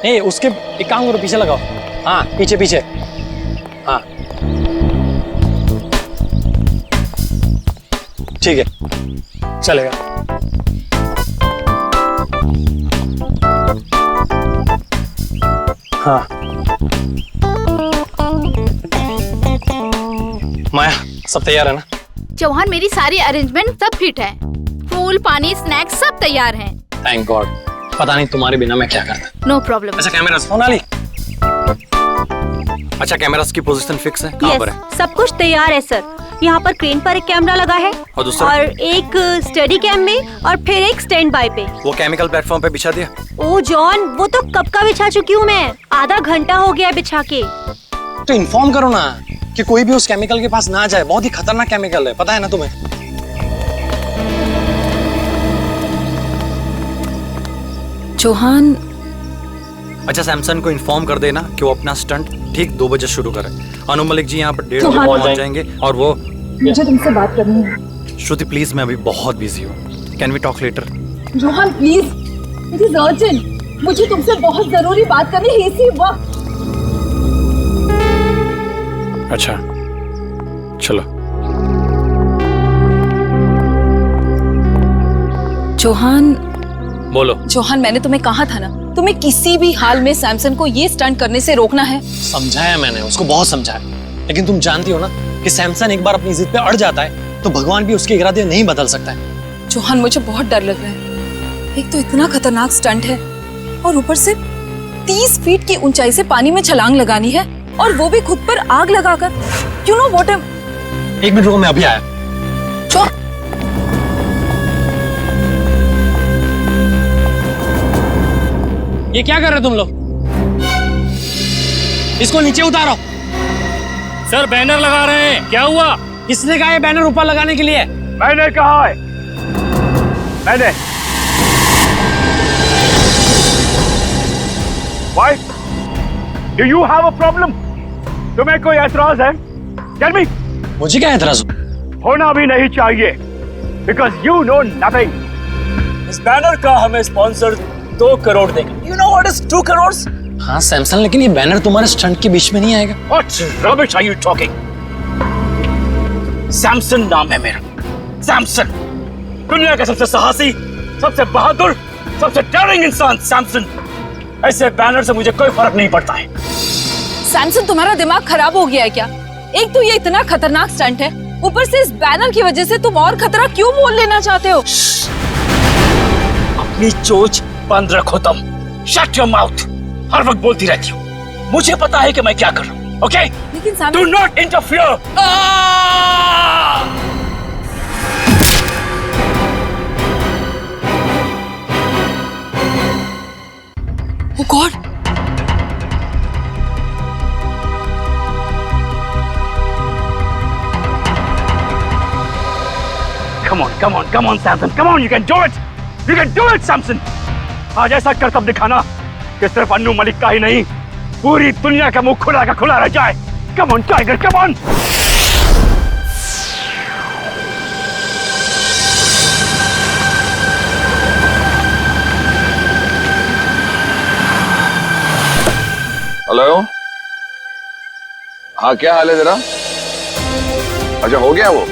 नहीं उसके एक काम करो, पीछे लगाओ। हाँ पीछे पीछे। हाँ ठीक है चलेगा। हाँ माया सब तैयार है ना? चौहान मेरी सारी अरेंजमेंट सब फिट है। फूल पानी स्नैक्स सब तैयार हैं। Thank God. पता नहीं तुम्हारे बिना मैं क्या करता। No problem. अच्छा कैमरास सोनाली। अच्छा कैमरास की पोजीशन फिक्स है? कहाँ पर है? सब कुछ तैयार है सर। यहाँ पर क्रेन पर एक कैमरा लगा है और दूसरा? और एक स्टडी कैम में और फिर एक स्टैंड बाय पे। वो केमिकल प्लेटफॉर्म पे बिछा दिया? ओ जॉन वो तो कब का बिछा चुकी हूँ मैं, आधा घंटा हो गया बिछा के। तो इन्फॉर्म करो ना कि कोई भी उस केमिकल के पास ना जाए, बहुत ही खतरनाक केमिकल है, पता है ना तुम्हें? चौहान। अच्छा सैमसन को इन्फॉर्म कर देना कि वो अपना स्टंट ठीक 2 बजे शुरू करे। अनु मलिक जी यहाँ पर 1:30 बजे पहुँच जाएंगे और वो मुझे तुमसे बात करनी है। श्रुति प्लीज मैं अभी बहुत बिजी हूँ, can we talk later? Chauhan please, it is urgent, मुझे तुमसे बहुत जरूरी बात करनी है इसी वक्त। अच्छा चलो। चौहान। बोलो। चौहान मैंने तुम्हें कहा था ना, तुम्हें किसी भी हाल में सैमसन को ये स्टंट करने से रोकना है। समझाया मैंने उसको, बहुत समझाया, लेकिन तुम जानती हो ना कि सैमसन एक बार अपनी जिद पे अड़ जाता है तो भगवान भी उसके इरादे नहीं बदल सकता है। चौहान मुझे बहुत डर लग रहा है, एक तो इतना खतरनाक स्टंट है और ऊपर से 30 फीट की ऊंचाई से पानी में छलांग लगानी है और वो भी खुद पर आग लगाकर। You know what? एक मिनट रुको मैं अभी आया। ये क्या कर रहे हो तुम लोग? इसको नीचे उतारो। सर बैनर लगा रहे हैं। क्या हुआ? किसने कहा ये बैनर ऊपर लगाने के लिए? मैंने कहा है, मैंने। Why? Do you have a problem? तुम्हें कोई ऐतराज है? Tell me. मुझे क्या ऐतराज? होना भी नहीं चाहिए, because you know nothing. इस बैनर का हमें स्पॉन्सर 2 करोड़ देंगे। You know what is 2 crores? हाँ सैमसन, लेकिन ये बैनर तुम्हारे स्टंट के बीच में नहीं आएगा। What rubbish are you talking? Samson नाम है मेरा, सैमसन। दुनिया का सबसे साहसी, सबसे बहादुर, सबसे डेयरिंग इंसान सैमसन। ऐसे बैनर से मुझे कोई फर्क नहीं पड़ता है। सैमसन तुम्हारा दिमाग खराब हो गया है क्या? एक तो ये इतना खतरनाक स्टंट है, ऊपर से इस बैनर की वजह से तुम और खतरा क्यों मोल लेना चाहते हो? अपनी चोच बंद रखो तुम। Shut your mouth. हर वक्त बोलती रहती हो। मुझे पता है कि मैं क्या कर रहा हूँ, okay? लेकिन Samson. Do not interfere. Oh God. Come on, Samson. Come on, you can do it. You can do it, Samson. आज ऐसा करतब दिखाना कि सिर्फ अन्नू मलिक का ही नहीं, पूरी दुनिया का मुंह खुला का खुला रह जाए। Come on, Tiger, come on. Hello, हाँ क्या हाल है तेरा? अच्छा हो गया वो?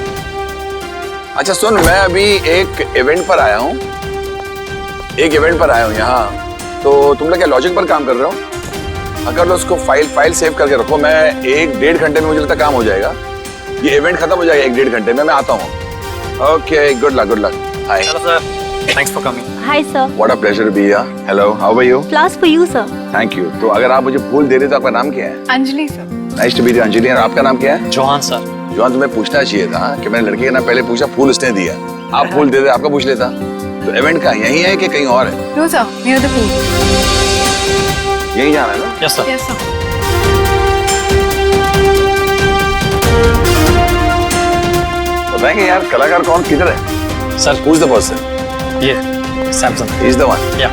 अच्छा सुन, मैं अभी एक इवेंट पर आया हूँ, यहाँ। तो तुम लोग क्या लॉजिक पर काम कर रहे हो? अगर लो उसको फाइल सेव करके रखो, मैं 1-1.5 घंटे में मुझे लगता काम हो जाएगा। ये इवेंट खत्म हो जाएगा 1-1.5 घंटे में, मैं आता हूँ। Okay, good luck. Hi. Hello sir, thanks for coming. Hi sir. What a pleasure be here. Hello, how are you? Flowers for you sir. Thank you. तो अगर आप मुझे फूल दे रहे तो आपका नाम क्या है? Anjali sir. Nice to meet you Anjali. और आपका नाम क्या है? चौहान सर। जॉन, तुम्हें पूछना चाहिए था कि मैंने लड़की का नाम पहले पूछा, फूल उसने दिया। आप फूल दे दे, आपका पूछ लेता। तो इवेंट का यही है कि कहीं और है? No sir, near the pool. यही जाना है ना? Yes sir. Yes sir. बताएंगे यार कलाकार कौन किधर है? Sir Who's the person? ये Samson. He's the one. Yeah.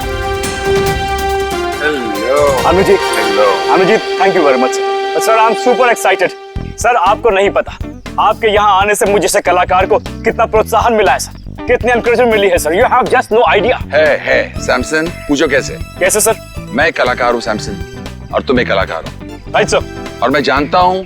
Hello. Anuji, Hello. Anuji, thank you very much. Sir, I am super excited. Sir, आपको नहीं पता, आपके यहाँ आने से मुझे से कलाकार को कितना प्रोत्साहन मिला है सर। कितनी एनकरेजमेंट मिली है sir, you have just no idea. Hey Samson, पूछो कैसे? कैसे सर? मैं एक कलाकार हूँ सैमसन, और तुम एक कलाकार हो। Right sir. और मैं जानता हूँ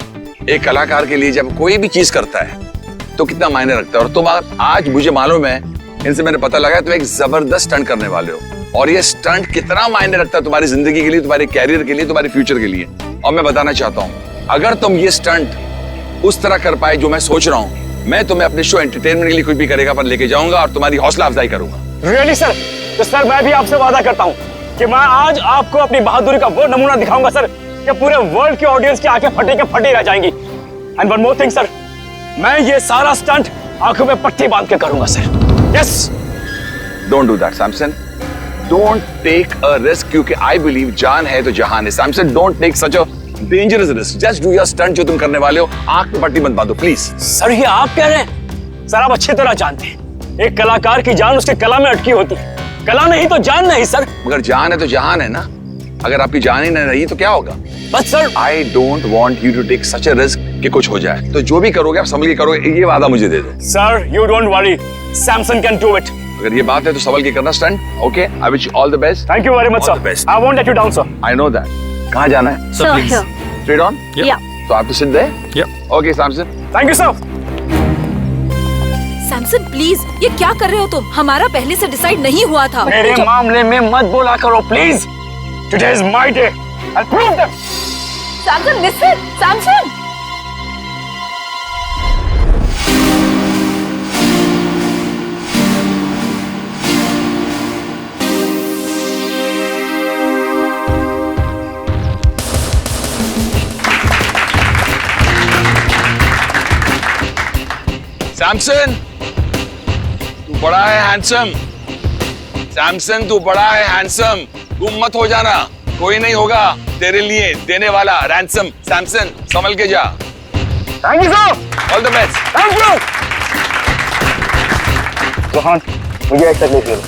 एक कलाकार के लिए जब कोई भी चीज करता है तो कितना मायने रखता है। और तुम आज मुझे मालूम है, इनसे मैंने पता लगा, तुम एक जबरदस्त स्टंट करने वाले हो। और ये स्टंट कितना मायने रखता है तुम्हारी जिंदगी के लिए, तुम्हारे कैरियर के लिए, तुम्हारे फ्यूचर के लिए। और मैं बताना चाहता हूँ, अगर तुम ये स्टंट उस तरह कर पाए जो मैं सोच रहा हूँ, मैं तुम्हें अपने शो एंटरटेनमेंट के लिए कुछ भी करेगा पर लेके जाऊंगा और तुम्हारी हौसला अफजाई करूंगा। Really sir? तो सर मैं भी आपसे वादा करता हूँ कि मैं आज आपको अपनी बहादुरी का वो नमूना दिखाऊंगा सर कि पूरे वर्ल्ड की ऑडियंस की आंखें फटी के फटी रह जाएंगी। And one more thing sir, मैं ये सारा स्टंट आंखों में पट्टी बांध के करूंगा sir. Yes. Don't do that Samson, don't take a risk, क्योंकि आई बिलीव जान है तो जहान है। Samson, don't take such a dangerous risk, just do your stunt जो तुम करने वाले हो। आंख में पट्टी मत बांधो प्लीज। सर ये आप कह रहे हैं? सर आप अच्छी तरह जानते हैं एक कलाकार की जान उसके कला में अटकी होती है, कला नहीं तो जान नहीं सर। मगर जान है तो जहान है ना, अगर आपकी जान ही नहीं रही तो क्या होगा? बस sir I don't want you to take such a risk कि कुछ हो जाए। तो जो भी करोगे आप संभल के करोगे, ये वादा मुझे दे दो। Sir you don't worry, Samson can do it. अगर ये बात है तो संभल के करना stunt. Okay, I wish you all the best. Thank you very much All the sir, best. I won't let you down sir. I know that. कहाँ जाना है? So here. Straight on? Yeah. तो आप तो सिद्ध है? Okay Samson. Thank you sir. Samson please, ये क्या कर रहे हो तुम? हमारा पहले से डिसाइड नहीं हुआ था। मेरे मामले में मत बोला करो please. Today is my day, I prove that. Samson listen, Samson. Samson, तू बड़ा है हैंडसम। सैमसन, तू बड़ा है हैंडसम। तुम मत हो जाना, कोई नहीं होगा तेरे लिए देने वाला रैंसम। सैमसन, संभल के जा। Thank you sir. All the best. Thank you. Rohan, मुझे एक तकलीफ दे दो।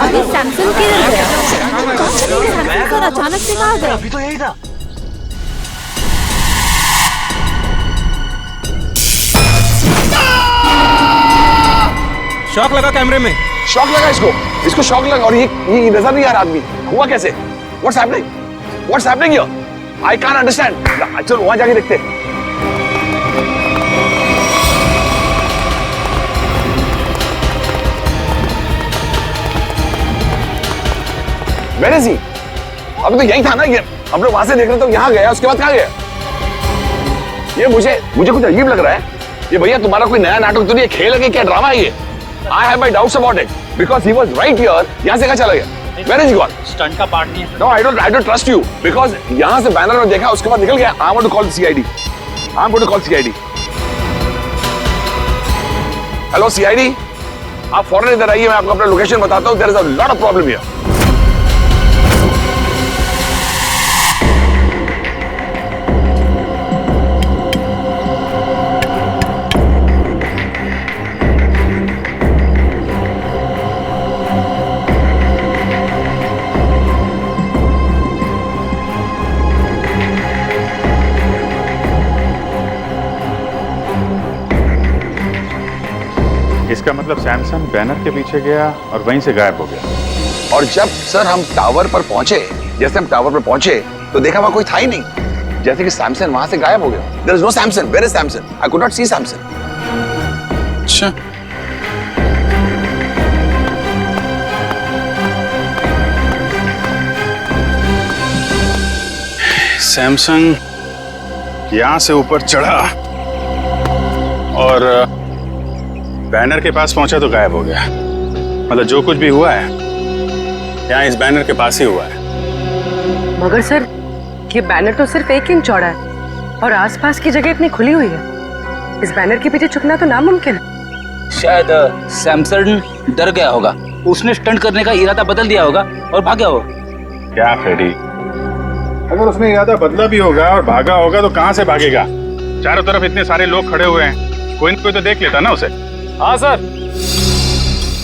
अभी सैमसन किधर गया? सैमसन सर अचानक से कहाँ गया? अभी तो यही था। शॉक लगा कैमरे में। शॉक लगा इसको शॉक लगा। और ये नजर नहीं आ रहा आदमी, हुआ कैसे? What's happening here? I can't understand. चलो वहां जाके देखते हैं। Where is he? अभी तो यही था ना, ये हम लोग वहां से देख रहे थे, तो यहाँ गया, उसके बाद कहाँ गया? ये मुझे कुछ अजीब लग रहा है। ये भैया तुम्हारा कोई नया नाटक तो नहीं है, खेल है कि क्या ड्रामा है ये? I have my doubts about it because he was right here. यहाँ से कहाँ चला गया? Where is he gone? Stunt का पार्ट नहीं है। No, I don't trust you because यहाँ से बैनर में देखा, उसके बाद निकल गया। I want to call the CID. I'm going to call CID. Hello CID, आप फौरन इधर आइए, मैं आपको अपना लोकेशन बताता हूँ। There is a lot of problem here. इसका मतलब सैमसन बैनर के पीछे गया और वहीं से गायब हो गया। और जब सर हम टावर पर पहुंचे, जैसे हम टावर पर पहुंचे तो देखा वहां कोई था ही नहीं, जैसे कि सैमसन वहां से गायब हो गया। There is no Samson. Where is Samson? I could not see Samson. अच्छा, सैमसंग यहां से ऊपर चढ़ा और बैनर के पास पहुंचा तो गायब हो गया। मतलब जो कुछ भी हुआ है यहाँ इस बैनर के पास ही हुआ है। मगर सर, ये बैनर तो सिर्फ 1 इंच चौड़ा है और आसपास की जगह इतनी खुली हुई है। इस बैनर के पीछे छुपना तो नामुमकिन है। शायद सैमसन डर गया होगा, उसने स्टंट करने का इरादा बदल दिया होगा और भागा होगा। क्या फ्रेडी, अगर उसने इरादा बदला भी होगा और भागा होगा तो कहां से भागेगा? चारों तरफ इतने सारे लोग खड़े हुए हैं, कोई न कोई तो देख लेता ना उसे। हाँ सर,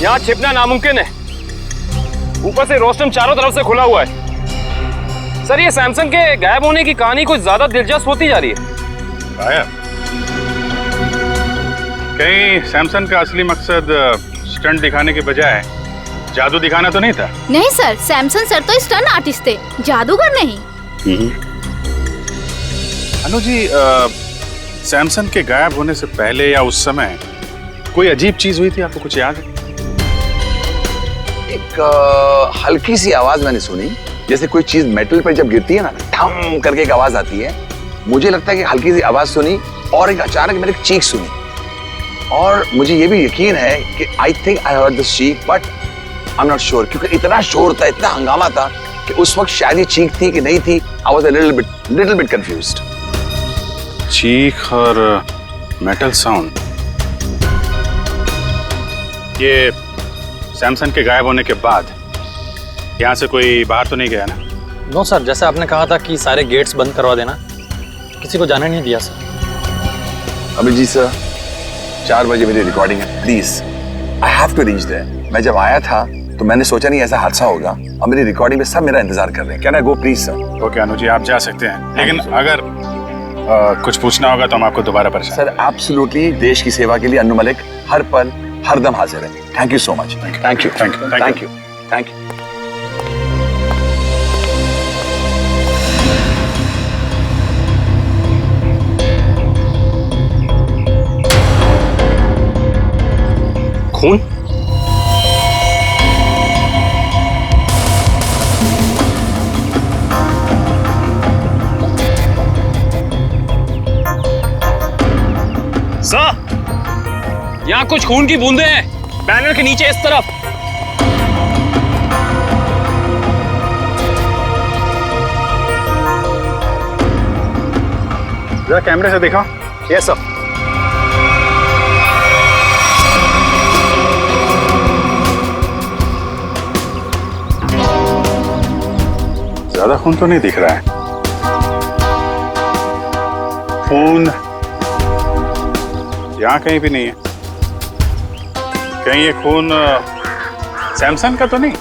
यहाँ छिपना नामुमकिन है। ऊपर से रोस्टम चारों तरफ से खुला हुआ है। सर, ये सैमसंग के गायब होने की कहानी कुछ ज्यादा दिलचस्प होती जा रही है। गायब? कहीं सैमसंग का असली मकसद स्टंट दिखाने के बजाय जादू दिखाना तो नहीं था? नहीं सर, सैमसन सर तो स्टंट आर्टिस्ट थे, जादूगर नहीं। अनु जी, सैमसंग के गायब होने से पहले या उस समय कोई अजीब चीज हुई थी, आपको कुछ याद है? एक हल्की सी आवाज मैंने सुनी, जैसे कोई चीज मेटल पर जब गिरती है ना, ठम करके एक आवाज आती है। मुझे लगता है कि हल्की सी आवाज सुनी और एक अचानक मैंने एक चीख सुनी। और मुझे ये भी यकीन है कि I think I heard this चीख, but I am not sure, क्योंकि इतना शोर था, इतना हंगामा था कि उस वक्त शायद ये चीख थी कि नहीं थी। I was a little bit confused. चीख और मेटल साउंड, ये सैमसंग के गायब होने के बाद यहाँ से कोई बाहर तो नहीं गया ना? नो सर, जैसे आपने कहा था कि सारे गेट्स बंद करवा देना, किसी को जाने नहीं दिया सर। अभिजीत सर, 4 बजे मेरी रिकॉर्डिंग है, please I have to reach there. मैं जब आया था तो मैंने सोचा नहीं ऐसा हादसा होगा, और मेरी रिकॉर्डिंग में सब मेरा इंतजार कर रहे हैं। Can I go please sir? Okay Anu ji, आप जा सकते हैं, लेकिन अगर कुछ पूछना होगा तो हम आपको दोबारा परेशान। सर एब्सोल्युटली, देश की सेवा के लिए अन्नू मलिक हर पल हर दम हाजिर है। Thank you so much. Thank you thank you thank you thank you. खून? सर, यहाँ कुछ खून की बूंदें हैं, बैनर के नीचे इस तरफ। जरा कैमरे से दिखाओ। Yes sir. ज्यादा खून तो नहीं दिख रहा है। खून यहाँ कहीं भी नहीं है। कहीं ये खून सैमसंग का तो नहीं?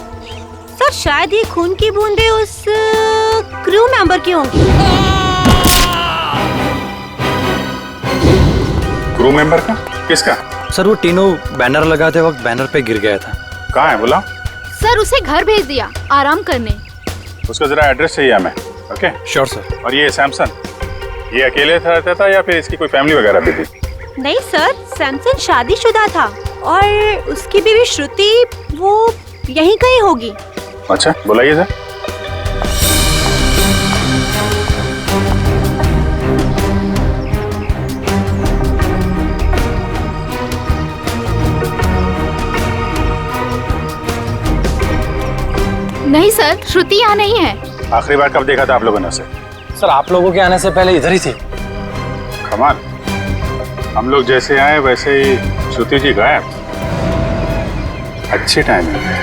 सर शायद ये खून की बूंदें उस क्रू मेंबर की होंगी। क्रू मेंबर का? किसका? सर, वो तीनों बैनर लगाते वक्त बैनर पे गिर गया था। कहाँ है बुलाओ? सर, उसे घर भेज दिया आराम करने। उसका जरा एड्रेस चाहिए हमें। Okay sure sir. और ये सैमसंग, ये अकेले रहता था या फिर इसकी कोई फैमिली वगैरह भी थी? नहीं सर, सैमसन शादीशुदा था और उसकी बीवी श्रुति वो यहीं कहीं होगी। अच्छा, बुलाइए सर। नहीं सर, श्रुति यहाँ नहीं है। आखिरी बार कब देखा था आप लोगों ने उसे? सर, आप लोगों के आने से पहले इधर ही थे। कमाल, हम लोग जैसे आए वैसे ही श्रुति जी गायब। अच्छी टाइमिंग है।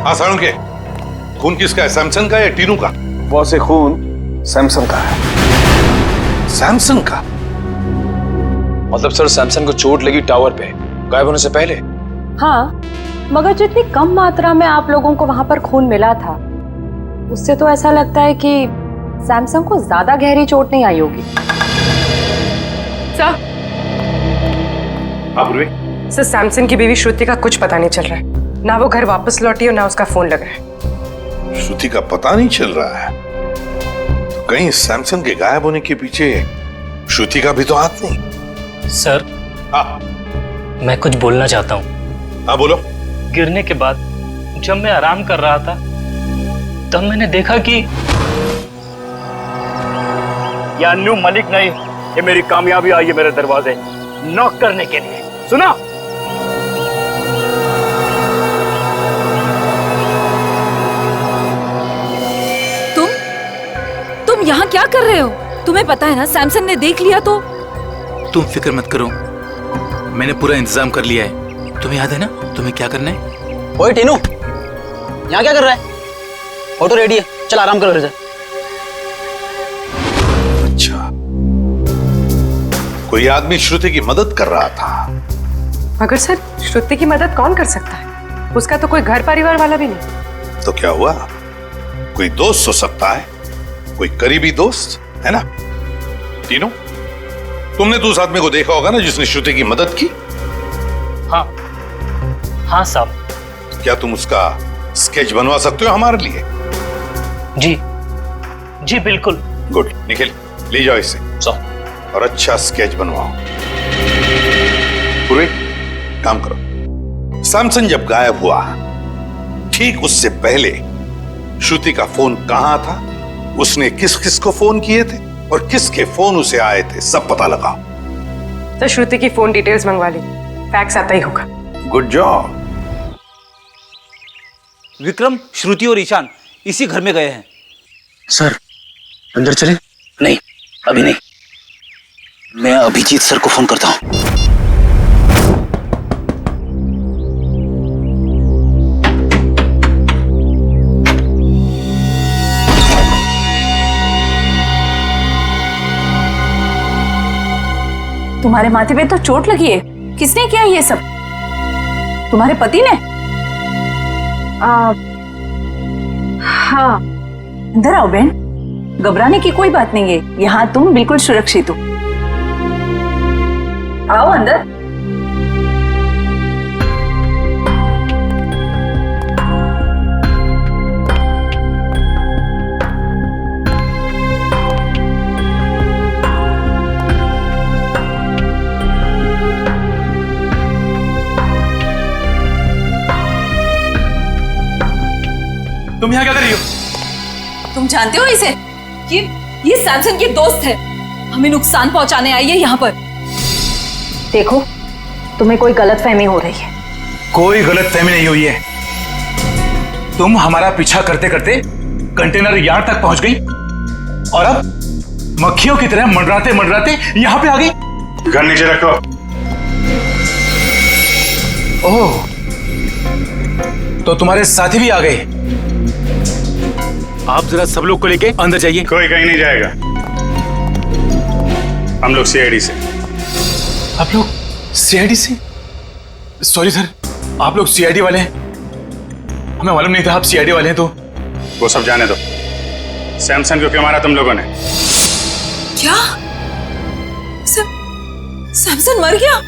हाँ सारुण के, खून किसका है, सैमसंग का या टीनू का? वो से खून सैमसंग का है। सैमसंग का? मतलब सर, सैमसंग को चोट लगी टावर पे गायब होने से पहले। हाँ, मगर जितनी कम मात्रा में आप लोगों को वहां पर खून मिला था, उससे तो ऐसा लगता है कि सैमसंग को ज्यादा गहरी चोट नहीं आई होगी। सर, हाँ पूर्वी। सर सैमसन की बीवी श्रुति का कुछ पता नहीं चल रहा है। ना वो घर वापस लौटी और ना उसका फोन लग रहा है। श्रुति का पता नहीं चल रहा है तो कहीं सैमसन के गायब होने के पीछे श्रुति का भी तो हाथ नहीं। सर, हाँ मैं कुछ बोलना चाहता हूँ। हाँ बोलो। गिरने के बाद जब मैं आराम कर रहा था तब मैंने देखा कि ये अन्नू मलिक नहीं, ये मेरी कामयाबी आई है मेरे दरवाजे नॉक करने के लिए। सुना? तुम यहाँ क्या कर रहे हो? तुम्हें पता है ना सैमसन ने देख लिया तो। तुम फिक्र मत करो, मैंने पूरा इंतजाम कर लिया है। तुम्हें याद है ना तुम्हें क्या करना है? ओए टीनू, यहाँ क्या कर रहा है? ऑटो रेडी है, चल आराम करो। अच्छा, कोई आदमी श्रुति की मदद कर रहा था। मगर सर, श्रुति की मदद कौन कर सकता है? उसका तो कोई घर परिवार वाला भी नहीं। तो क्या हुआ? कोई दोस्त हो सकता है, कोई करीबी दोस्त, है ना? तीनों, तुमने तो उस आदमी को देखा होगा ना जिसने श्रुति की मदद की? हाँ हाँ साहब। क्या तुम उसका स्केच बनवा सकते हो हमारे लिए? जी जी बिल्कुल। गुड, निखिल ले जाओ इसे और अच्छा स्केच बनवाओ। पूरे काम करो। सैमसन जब गायब हुआ ठीक उससे पहले श्रुति का फोन कहां था, उसने किस किस को फोन किए थे और किसके फोन उसे आए थे, सब पता लगाओ। तो श्रुति की फोन डिटेल्स मंगवा ली, फैक्स आता ही होगा। Good job. विक्रम, श्रुति और ईशान इसी घर में गए हैं। सर अंदर चले? नहीं, अभी नहीं। मैं अभिजीत सर को फोन करता हूं। तुम्हारे माथे पे तो चोट लगी है, किसने किया ये सब? तुम्हारे पति ने? हाँ। अंदर आओ बहन, घबराने की कोई बात नहीं है, यहाँ तुम बिल्कुल सुरक्षित हो। आओ अंदर। तुम यहाँ क्या कर रही हो? तुम जानते हो इसे? ये सैमसन की दोस्त है, हमें नुकसान पहुंचाने आई है यहाँ पर। देखो, तुम्हें कोई गलतफहमी हो रही है। कोई गलतफहमी नहीं हुई है। तुम हमारा पीछा करते करते कंटेनर यार्ड तक पहुंच गई और अब मक्खियों की तरह मंडराते मंडराते यहाँ पे आ गई। घर नीचे रखो। ओह, तो तुम्हारे साथी भी आ गए। आप जरा सब लोग को लेके अंदर जाइए। कोई कहीं नहीं जाएगा, हम लोग सीआईडी से। आप लोग सीआईडी से? सॉरी सर, आप लोग सीआईडी वाले हैं? हमें मालूम नहीं था आप सीआईडी वाले हैं। तो वो सब जाने दो। सैमसन को क्यों मारा तुम लोगों ने? क्या? सैमसन मर गया?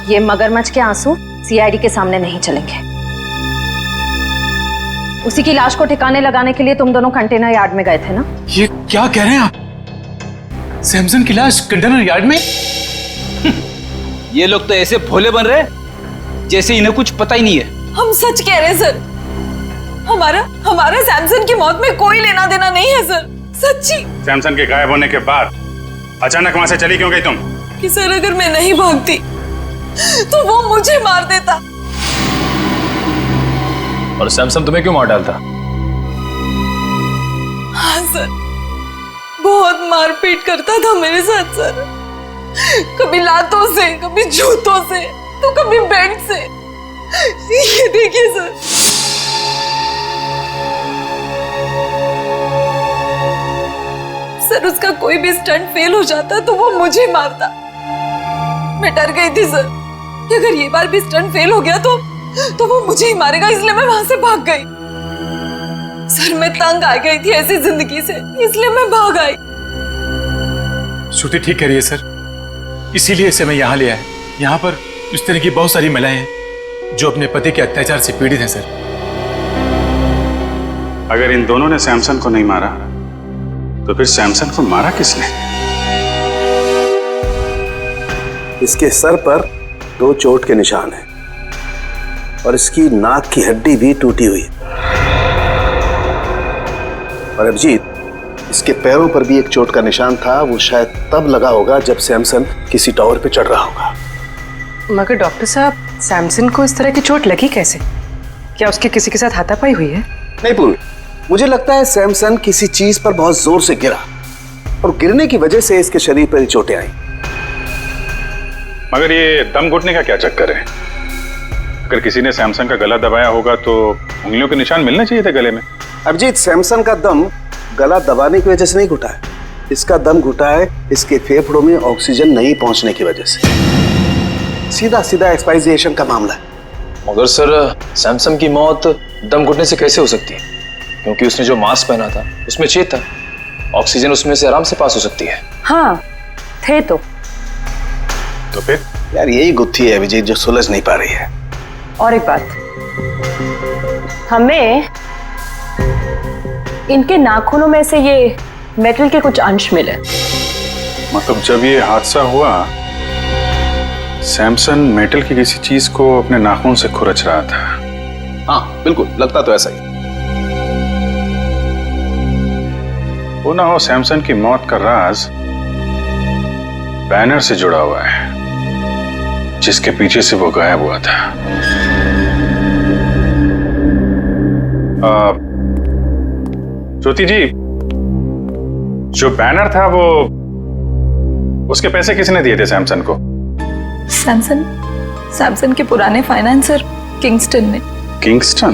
ये मगरमच्छ के आंसू सीआईडी के सामने नहीं चलेंगे। उसी की लाश को ठिकाने लगाने के लिए तुम दोनों कंटेनर यार्ड में गए थे ना? ये क्या कह रहे हैं आप? सैमसन की लाश कंटेनर यार्ड में? ये लोग तो ऐसे भोले बन रहे जैसे इन्हें कुछ पता ही नहीं है। हम सच कह रहे हैं सर, हमारा सैमसन की मौत में कोई लेना देना नहीं है सर, सच्ची। सैमसन के गायब होने के बाद अचानक वहां से चली क्यों गई तुम? कि सर अगर मैं नहीं भागती तो वो मुझे मार देता। और सैमसन तुम्हें क्यों मार डालता? हाँ सर, बहुत मारपीट करता था मेरे साथ सर, कभी लातों से, कभी जूतों से, तो कभी बेल्ट से। ये देखिए सर। सर उसका कोई भी स्टंट फेल हो जाता तो वो मुझे मारता। मैं डर गई थी सर कि अगर ये बार भी स्टंट फेल हो गया तो वो मुझे ही मारेगा, इसलिए मैं वहां से भाग गई। सर मैं तंग आ गई थी ऐसी जिंदगी से, इसलिए मैं भाग आई। श्रुति ठीक कह रही है सर, इसीलिए इसे मैं यहाँ ले आया। यहाँ पर इस तरह की बहुत सारी महिलाएं हैं जो अपने पति के अत्याचार से पीड़ित हैं सर। अगर इन दोनों ने सैमसन को नहीं मारा तो फिर सैमसन को मारा किसने? इसके सर पर 2 चोट के निशान हैं और इसकी नाक की हड्डी भी टूटी हुई है। और अभिजीत, इसके पैरों पर भी एक चोट का निशान था। वो शायद तब लगा होगा जब सैमसन किसी टावर पे चढ़ रहा होगा। मगर डॉक्टर साहब, सैमसन को इस तरह की चोट लगी कैसे? क्या उसके किसी के साथ हाथापाई हुई है? नहीं पूर्वी, मुझे लगता है सैमसन किसी चीज पर बहुत जोर से गिरा और गिरने की वजह से इसके शरीर पर चोटें आई। मगर ये दम घुटने का क्या चक्कर है? अगर किसी ने सैमसन का गला दबाया होगा तो उंगलियों के निशान मिलने चाहिए थे गले में। अभिजीत, सैमसन का दम गला दबाने की वजह से नहीं घुटा है। इसका दम घुटा है इसके फेफड़ों में ऑक्सीजन नहीं पहुंचने की वजह से। सीधा सीधा एक्सपाइरेशन का मामला है। मगर सर, सैमसन की मौत दम घुटने से कैसे हो सकती है? क्योंकि उसने जो मास्क पहना था उसमें छेद था, ऑक्सीजन उसमें से आराम से पास हो सकती है। हाँ थे तो फिर यार यही गुत्थी है अभिजीत जो सुलझ नहीं पा रही है। और एक बात, हमें इनके नाखूनों में से ये मेटल के कुछ अंश मिले। मतलब जब ये हादसा हुआ सैमसन मेटल की किसी चीज को अपने नाखून से खुरच रहा था। हाँ बिल्कुल, लगता तो ऐसा ही। वो ना हो सैमसन की मौत का राज बैनर से जुड़ा हुआ है जिसके पीछे से वो गायब हुआ था। ज्योति जी, जो बैनर था वो उसके पैसे किसने दिए थे सैमसन को? सैमसन के पुराने फाइनेंसर किंगस्टन ने। किंगस्टन?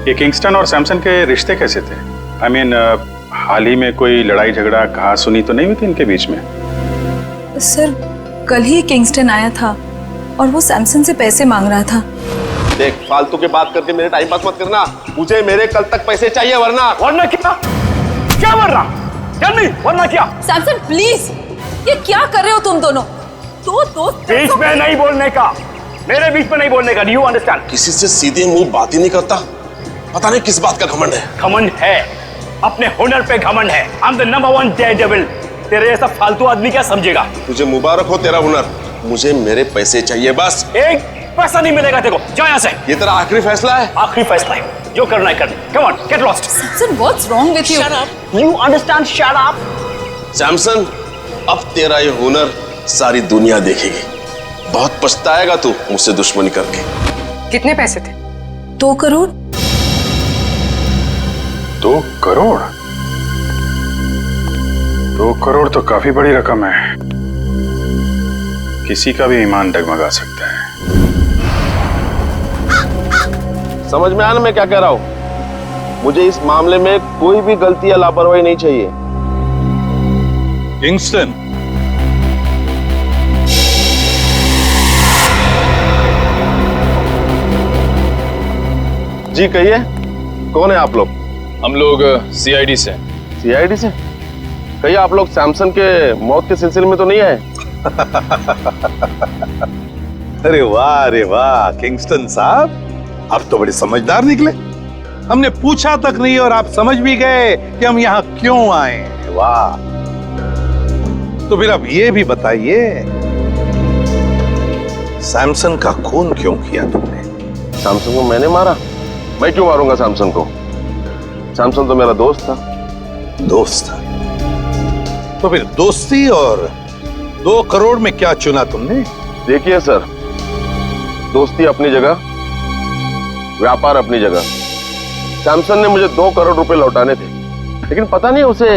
ये किंगस्टन और सैमसन के रिश्ते कैसे थे? आई मीन, हाल ही में कोई लड़ाई झगड़ा कहा सुनी तो नहीं हुई थी इनके बीच में? सर, कल ही किंगस्टन आया था और वो सैमसन से पैसे मांग रहा था। देख, फालतू की बात करके मेरे टाइम पास मत करना। मुझे मेरे कल तक पैसे चाहिए, वरना क्या वरना? वरना क्या? सैमसन प्लीज, ये क्या कर रहे हो तुम दोनों? दो दोस्त बीच में नहीं बोलने का, मेरे बीच में नहीं बोलने का। Do you understand? किसी से सीधे मुंह बात ही नहीं करता। पता नहीं किस बात का घमंड है। घमंड है, अपने हुनर पे घमंड है। I am the number 1 Daredevil. तेरे जैसा फालतू आदमी क्या समझेगा? तुझे मुबारक हो तेरा हुनर। मुझे मेरे पैसे चाहिए बस। एक पैसा नहीं मिलेगा तेरे को, जा यहाँ से। ये तेरा आखिरी फैसला है? आखिरी फैसला है, जो करना है कर। Come on, get lost. Samson, what's wrong with you? Shut up. You understand? Shut up. Samson, अब तेरा ये हुनर सारी दुनिया देखेगी। बहुत पछताएगा तू मुझसे दुश्मनी करके। कितने पैसे थे? 2 करोड़। 2 करोड़? 2 करोड़ तो काफी बड़ी रकम है। किसी का भी ईमान डगमगा सकता है। समझ में आया ना मैं क्या कह रहा हूं? मुझे इस मामले में कोई भी गलती या लापरवाही नहीं चाहिए। किंगस्टन, जी कहिए, कौन है आप लोग? हम लोग सीआईडी से। सीआईडी से? कहिए, आप लोग सैमसन के मौत के सिलसिले में तो नहीं आए? अरे वाह किंगस्टन साहब, आप तो बड़े समझदार निकले। हमने पूछा तक नहीं और आप समझ भी गए कि हम यहाँ क्यों आए। वाह। तो फिर अब ये भी बताइए, सैमसन का खून क्यों किया तुमने? सैमसन को मैंने मारा? मैं क्यों मारूंगा सैमसन को? सैमसन तो मेरा दोस्त था। दोस्त था? तो फिर दोस्ती और 2 करोड़ में क्या चुना तुमने? देखिए सर, दोस्ती अपनी जगह, व्यापार अपनी जगह। सैमसन ने मुझे 2 करोड़ रुपए लौटाने थे, लेकिन पता नहीं उसे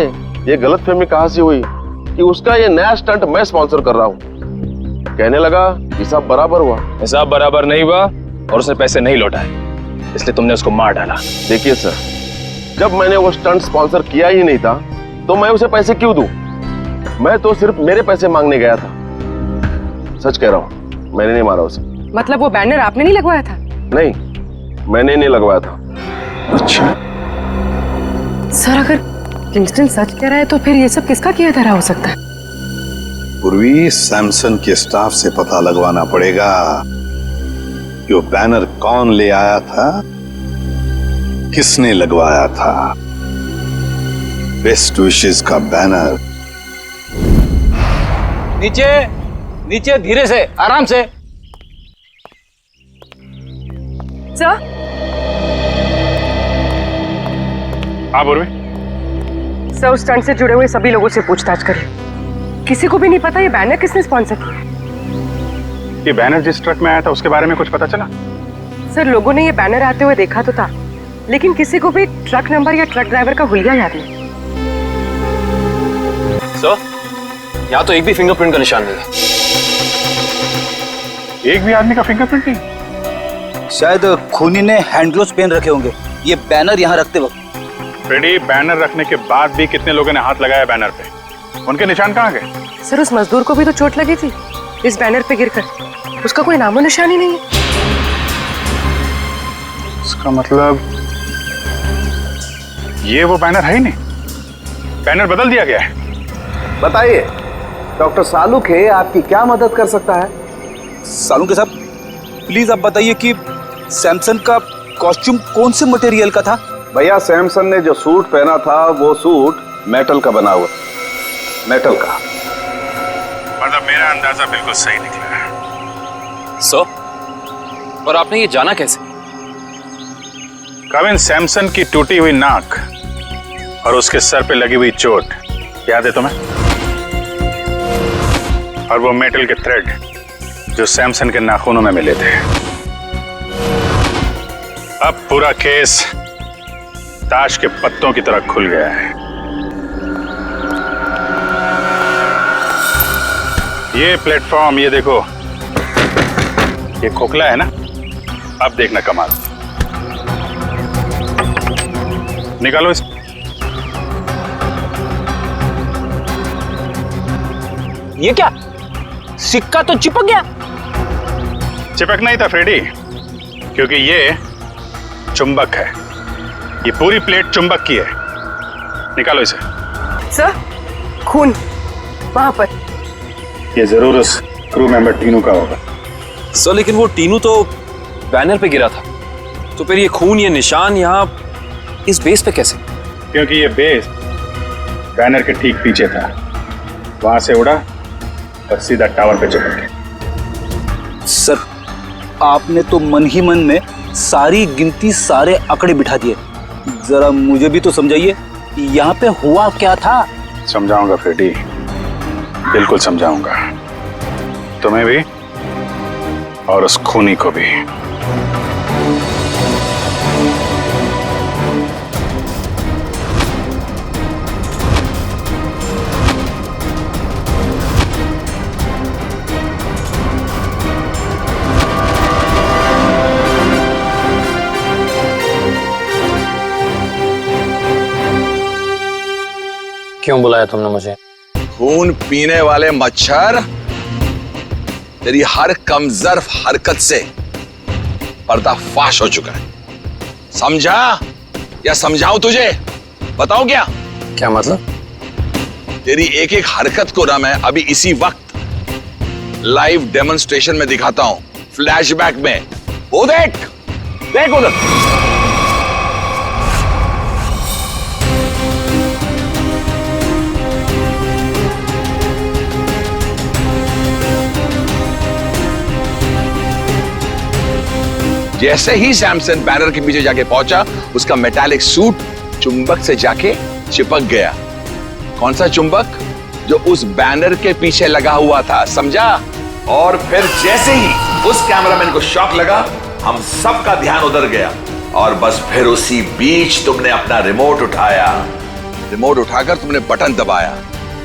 ये गलतफहमी कहां से हुई कि उसका ये नया स्टंट मैं स्पॉन्सर कर रहा हूं। कहने लगा हिसाब बराबर हुआ। हिसाब बराबर नहीं हुआ और उसने पैसे नहीं लौटाए, इसलिए तुमने उसको मार डाला। देखिए सर, जब मैंने वो स्टंट स्पॉन्सर किया ही नहीं था तो मैं उसे पैसे क्यों दूं? मैं तो सिर्फ मेरे पैसे मांगने गया था। सच कह रहा हूं, मैंने नहीं मारा उसे। मतलब वो बैनर आपने नहीं लगवाया था? नहीं, मैंने नहीं लगवाया था। अच्छा सर, अगर किंगस्टन सच कह रहा है तो फिर ये सब किसका किया धरा हो सकता है? पूर्वी सैमसन के स्टाफ से पता लगवाना पड़ेगा कि वो बैनर कौन ले आया था, किसने लगवाया था। बेस्ट विशेस का बैनर। नीचे नीचे, धीरे से, आराम से। सर, हाँ पूर्वी। सर उस स्टंट से जुड़े हुए सभी लोगों से पूछताछ करिए। किसी को भी नहीं पता ये बैनर किसने स्पॉन्सर किया। ये बैनर जिस ट्रक में आया था उसके बारे में कुछ पता चला? सर लोगों ने ये बैनर आते हुए देखा तो था, लेकिन किसी को भी ट्रक नंबर या ट्रक ड्राइवर का हुलिया याद नहीं। सर, यहाँ तो एक भी फिंगरप्रिंट का निशान नहीं है। एक भी आदमी का फिंगरप्रिंट नहीं? शायद खूनी ने हैंड ग्लोव्स पहन रखे होंगे ये बैनर यहाँ रखते वक्त। फ्रेडी, बैनर रखने के बाद भी कितने लोगों ने हाथ लगाया बैनर पे? उनके निशान कहाँ गए? सर उस मजदूर को भी तो चोट लगी थी इस बैनर पे गिरकर, उसका कोई नामो निशान ही नहीं है। इसका मतलब ये वो बैनर है ही नहीं, बैनर बदल दिया गया है। बताइए डॉक्टर सालुक है, आपकी क्या मदद कर सकता है? सालुंके साहब, प्लीज आप बताइए कि सैमसन का कॉस्ट्यूम कौन से मटेरियल का था? भैया सैमसन ने जो सूट पहना था वो सूट मेटल का बना हुआ, मेटल का। मतलब मेरा अंदाजा बिल्कुल सही निकला है। सर, और आपने ये जाना कैसे? कविन, सैमसन की टूटी हुई नाक और उसके सर पे लगी हुई चोट याद है तुम्हें? और वो मेटल के थ्रेड जो सैमसन के नाखूनों में मिले थे। अब पूरा केस ताश के पत्तों की तरह खुल गया है। ये प्लेटफॉर्म, ये देखो, ये खोखला है ना? अब देखना कमाल। निकालो इस। ये क्या, सिक्का तो चिपक गया। चिपक नहीं था फ्रेडी, क्योंकि ये चुंबक है। ये पूरी प्लेट चुंबक की है। निकालो इसे। सर, खून वहां पर। ये जरूर उस क्रू मेंबर टीनू का होगा। सर लेकिन वो टीनू तो बैनर पे गिरा था, तो फिर ये खून, ये निशान यहाँ इस बेस पे कैसे? क्योंकि ये बेस बैनर के ठीक पीछे था, वहां से उड़ा और सीधा टावर पे चिपक गया। सर, आपने तो मन ही मन में सारी गिनती, सारे आंकड़े बिठा दिए। जरा मुझे भी तो समझाइए यहाँ पे हुआ क्या था। समझाऊंगा फ्रेडी, बिल्कुल समझाऊंगा, तुम्हें भी और उस खूनी को भी। क्यों बुलाया तुमने मुझे? खून पीने वाले मच्छर, तेरी हर कमजोर हरकत से पर्दाफाश हो चुका है। समझा या समझाऊं तुझे? बताऊं क्या? क्या मतलब? तेरी एक एक हरकत को ना मैं अभी इसी वक्त लाइव डेमोन्स्ट्रेशन में दिखाता हूं, फ्लैशबैक में। वो देख, देख उधर। जैसे ही सैमसन बैनर के पीछे जाके पहुंचा, उसका मेटालिक सूट चुंबक से जाके चिपक गया। कौन सा चुंबक? जो उस बैनर के पीछे लगा हुआ था, समझा? और फिर जैसे ही उस कैमरामैन को शॉक लगा, हम सबका ध्यान उधर गया और बस फिर उसी बीच तुमने अपना रिमोट उठाया। रिमोट उठाकर तुमने बटन दबाया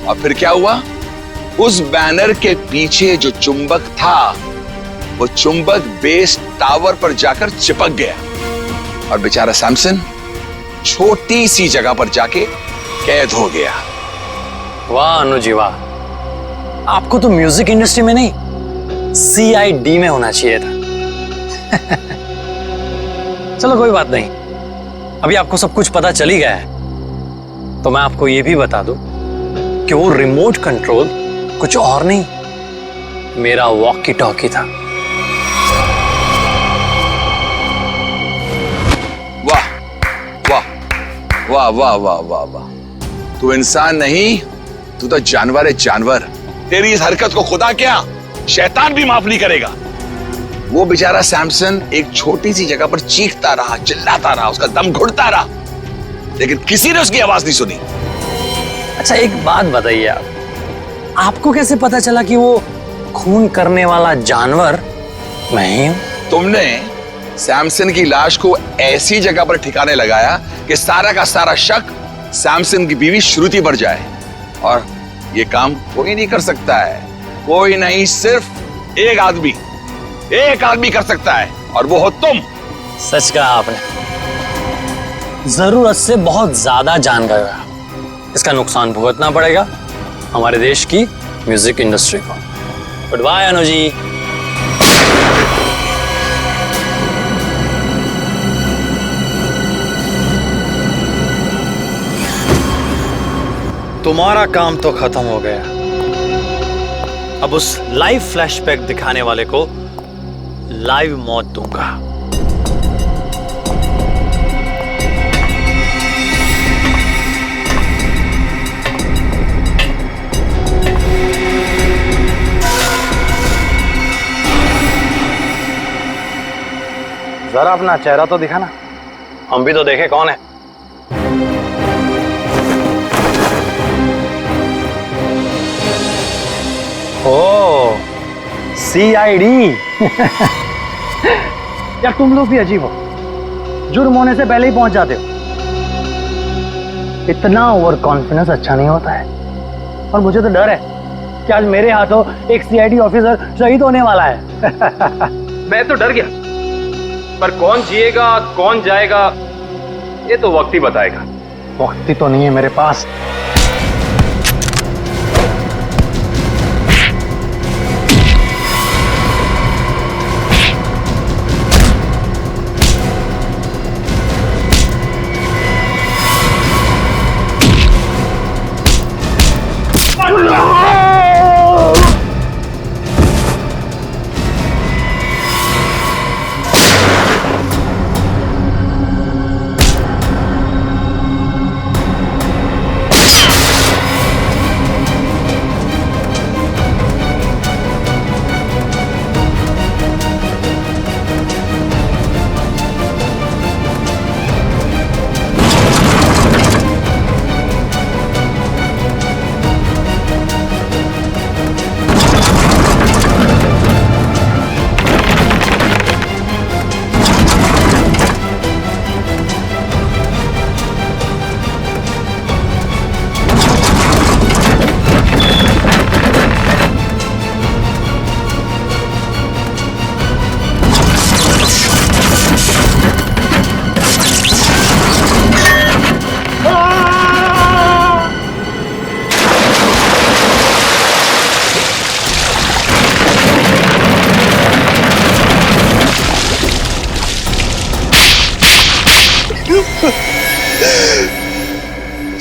और फिर क्या हुआ? उस बैनर के पीछे जो चुंबक था वो चुंबक बेस टावर पर जाकर चिपक गया और बेचारा सैमसन छोटी सी जगह पर जाके कैद हो गया। वाह अनुजी वाह, आपको तो म्यूजिक इंडस्ट्री में नहीं CID में होना चाहिए था। चलो कोई बात नहीं, अभी आपको सब कुछ पता चल ही गया है। तो मैं आपको ये भी बता दूं कि वो रिमोट कंट्रोल कुछ और नहीं, मेरा वॉकी टॉकी था। वाह वाह वाह वाह वाह वाह वाह, तू इंसान नहीं, तू तो जानवर है, जानवर। तेरी इस हरकत को खुदा क्या शैतान भी माफ नहीं करेगा। वो बेचारा सैमसन एक छोटी सी जगह पर चीखता रहा, चिल्लाता रहा, उसका दम घुटता रहा, लेकिन किसी ने उसकी आवाज नहीं सुनी। अच्छा एक बात बताइए, आपको कैसे पता चला कि वो खून करने वाला जानवर मैं ही हूं? तुमने सैमसन की लाश को ऐसी जगह पर ठिकाने लगाया कि सारा का सारा शक सैमसन की बीवी श्रुति पर जाए, और ये काम कोई नहीं कर सकता है, कोई नहीं, सिर्फ एक आदमी कर सकता है, और वो हो तुम। सच कहा आपने, जरूरत से बहुत ज्यादा जान गया, इसका नुकसान भुगतना पड़ेगा हमारे देश की म्यूजिक इंडस्ट्री को। Good bye Anu ji. तुम्हारा काम तो खत्म हो गया, अब उस लाइव फ्लैशबैक दिखाने वाले को लाइव मौत दूंगा। जरा अपना चेहरा तो दिखाना, हम भी तो देखे कौन है। ओ CID। यार तुम लोग भी अजीब हो, जुर्म होने से पहले ही पहुंच जाते हो। इतना ओवर कॉन्फिडेंस अच्छा नहीं होता है, और मुझे तो डर है कि आज मेरे हाथों एक CID ऑफिसर शहीद होने वाला है। मैं तो डर गया, पर कौन जिएगा कौन जाएगा ये तो वक्त ही बताएगा। वक्त ही तो नहीं है मेरे पास।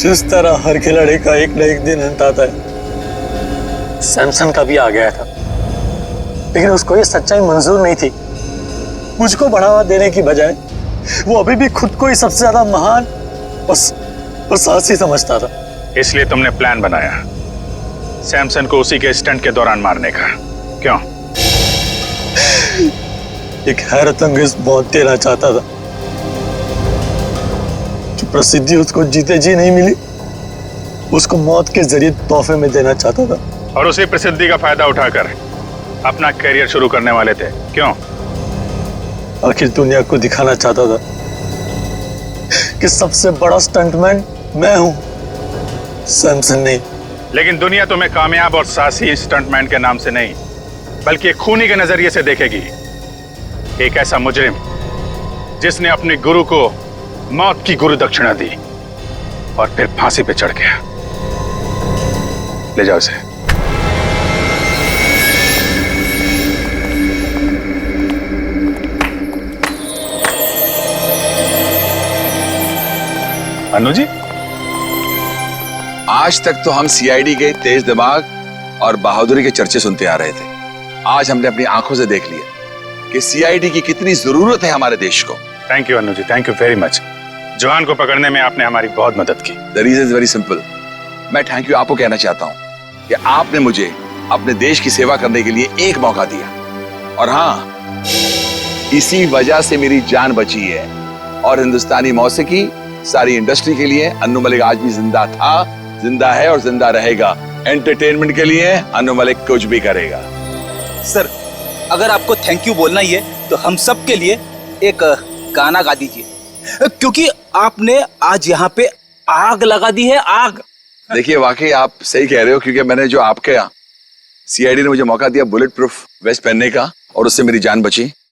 जिस तरह हर खिलाड़ी का एक न एक दिन अंत आता है, सैमसन का भी आ गया था, लेकिन उसको ये सच्चाई मंजूर नहीं थी। मुझको बढ़ावा देने की बजाय वो अभी भी खुद को ही सबसे ज्यादा महान और साहसी समझता था। इसलिए तुमने प्लान बनाया सैमसन को उसी के स्टंट के दौरान मारने का, क्यों? एक हैरत अंगेज मौत देना चाहता था। जो प्रसिद्धि उसको जीते जी नहीं मिली, उसको मौत के जरिए तोहफे में देना चाहता था। और उसी प्रसिद्धि का फायदा उठाकर अपना करियर शुरू करने वाले थे, क्यों? आखिर दुनिया को दिखाना चाहता था कि सबसे बड़ा स्टंटमैन मैं हूं, सैमसन नहीं। लेकिन दुनिया तुम्हें कामयाब और साहसी स्टंटमैन के नाम से नहीं, बल्कि एक खूनी के नजरिए से देखेगी। एक ऐसा मुजरिम जिसने अपने गुरु को मौत की गुरु दक्षिणा दी और फिर फांसी पे चढ़ गया। ले जाओ इसे। अनु जी, आज तक तो हम सीआईडी के तेज दिमाग और बहादुरी के चर्चे सुनते आ रहे थे। आज हमने अपनी आंखों से देख लिया कि सीआईडी की कितनी जरूरत है हमारे देश को। Thank you Anu ji, thank you very much. जवान को पकड़ने में आपने हमारी बहुत मदद की। The reason is very simple. मैं थैंक यू आपको कहना चाहता हूँ कि आपने मुझे अपने देश की सेवा करने के लिए एक मौका दिया, और हाँ, इसी वजह से मेरी जान बची है। और हिंदुस्तानी मौसीकी सारी इंडस्ट्री के लिए अन्नू मलिक आज भी जिंदा था, जिंदा है और जिंदा रहेगा। एंटरटेनमेंट के लिए अन्नू मलिक कुछ भी करेगा। सर, अगर आपको थैंक यू बोलना ही है तो हम सब के लिए एक गाना गा दीजिए, क्योंकि आपने आज यहाँ पे आग लगा दी है, आग। देखिए, वाकई आप सही कह रहे हो, क्योंकि मैंने जो आपके यहाँ सीआईडी ने मुझे मौका दिया बुलेट प्रूफ वेस्ट पहनने का, और उससे मेरी जान बची,